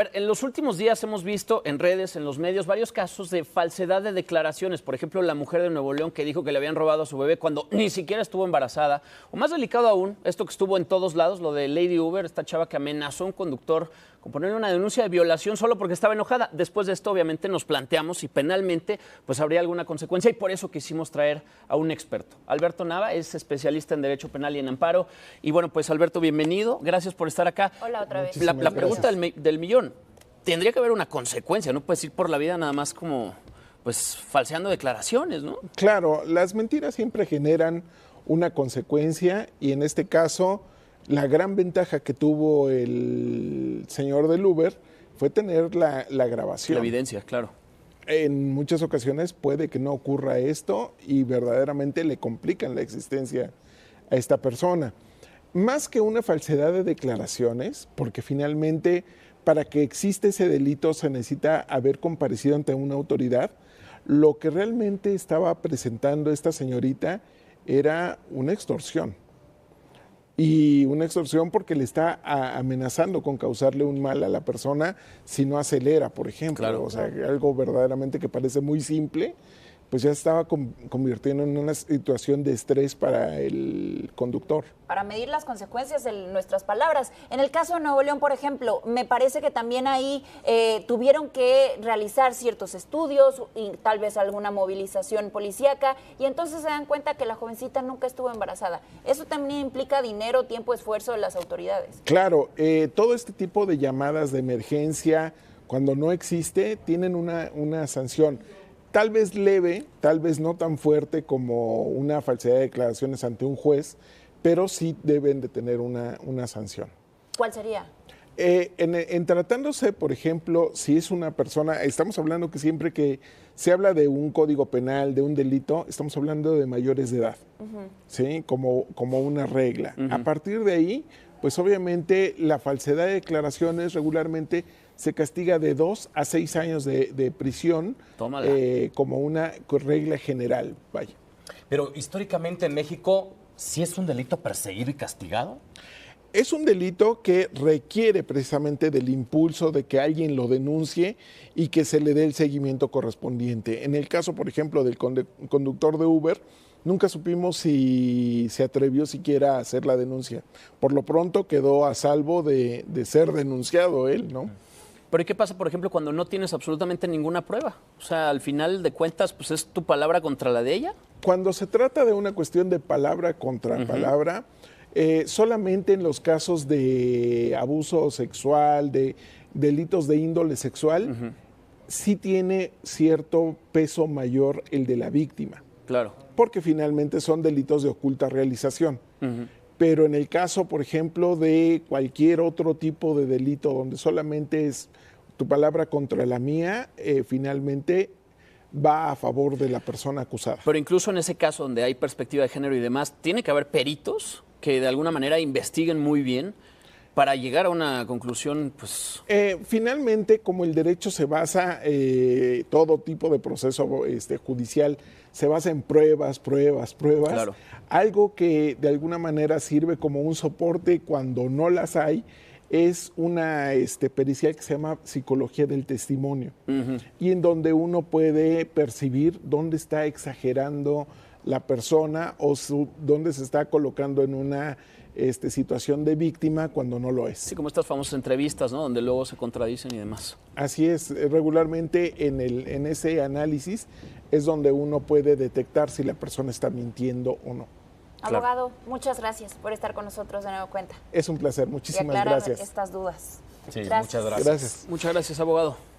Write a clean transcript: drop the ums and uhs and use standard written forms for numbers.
En los últimos días hemos visto en redes, en los medios, varios casos de falsedad de declaraciones. Por ejemplo, la mujer de Nuevo León que dijo que le habían robado a su bebé cuando ni siquiera estuvo embarazada. O más delicado aún, esto que estuvo en todos lados, lo de Lady Uber, esta chava que amenazó a un conductor con ponerle una denuncia de violación solo porque estaba enojada. Después de esto, obviamente, nos planteamos si penalmente pues habría alguna consecuencia y por eso quisimos traer a un experto. Alberto Nava es especialista en Derecho Penal y en Amparo. Y bueno, pues Alberto, bienvenido. Gracias por estar acá. Hola, otra vez. La pregunta del millón. Tendría que haber una consecuencia, no puedes ir por la vida nada más como pues falseando declaraciones, ¿no? Claro, las mentiras siempre generan una consecuencia y en este caso la gran ventaja que tuvo el señor del Uber fue tener la grabación. La evidencia, claro. En muchas ocasiones puede que no ocurra esto y verdaderamente le complican la existencia a esta persona. Más que una falsedad de declaraciones, porque finalmente para que exista ese delito se necesita haber comparecido ante una autoridad. Lo que realmente estaba presentando esta señorita era una extorsión. Y una extorsión porque le está amenazando con causarle un mal a la persona si no acelera, por ejemplo. Claro. O sea, algo verdaderamente que parece muy simple, pues ya estaba convirtiendo en una situación de estrés para el conductor. Para medir las consecuencias de nuestras palabras. En el caso de Nuevo León, por ejemplo, me parece que también ahí tuvieron que realizar ciertos estudios y tal vez alguna movilización policíaca y entonces se dan cuenta que la jovencita nunca estuvo embarazada. Eso también implica dinero, tiempo, esfuerzo de las autoridades. Claro, todo este tipo de llamadas de emergencia, cuando no existe, tienen una sanción. Tal vez leve, tal vez no tan fuerte como una falsedad de declaraciones ante un juez, pero sí deben de tener una sanción. ¿Cuál sería? En tratándose, por ejemplo, si es una persona, estamos hablando que siempre que se habla de un código penal, de un delito, estamos hablando de mayores de edad, ¿sí? Como una regla. A partir de ahí, pues obviamente la falsedad de declaraciones regularmente se castiga de 2 a 6 años de prisión como una regla general. Vaya. Pero históricamente en México, ¿sí es un delito perseguido y castigado? Es un delito que requiere precisamente del impulso de que alguien lo denuncie y que se le dé el seguimiento correspondiente. En el caso, por ejemplo, del conductor de Uber, nunca supimos si se atrevió siquiera a hacer la denuncia. Por lo pronto quedó a salvo de ser denunciado él, ¿no? Pero ¿y qué pasa, por ejemplo, cuando no tienes absolutamente ninguna prueba? O sea, al final de cuentas, pues es tu palabra contra la de ella. Cuando se trata de una cuestión de palabra contra palabra, solamente en los casos de abuso sexual, de delitos de índole sexual, sí tiene cierto peso mayor el de la víctima. Claro. Porque finalmente son delitos de oculta realización. Pero en el caso, por ejemplo, de cualquier otro tipo de delito donde solamente es tu palabra contra la mía, finalmente va a favor de la persona acusada. Pero incluso en ese caso donde hay perspectiva de género y demás, tiene que haber peritos que de alguna manera investiguen muy bien para llegar a una conclusión, pues... Finalmente, como el derecho se basa, todo tipo de proceso judicial se basa en pruebas. Claro. Algo que de alguna manera sirve como un soporte cuando no las hay, es una pericial que se llama psicología del testimonio, y en donde uno puede percibir dónde está exagerando la persona o dónde se está colocando en una situación de víctima cuando no lo es. Sí, como estas famosas entrevistas, ¿no? Donde luego se contradicen y demás. Así es, regularmente en ese análisis es donde uno puede detectar si la persona está mintiendo o no. Abogado, muchas gracias por estar con nosotros de nuevo cuenta. Es un placer, muchísimas y aclarar gracias. estas dudas. Sí, Gracias. muchas gracias. Gracias. Muchas gracias, abogado.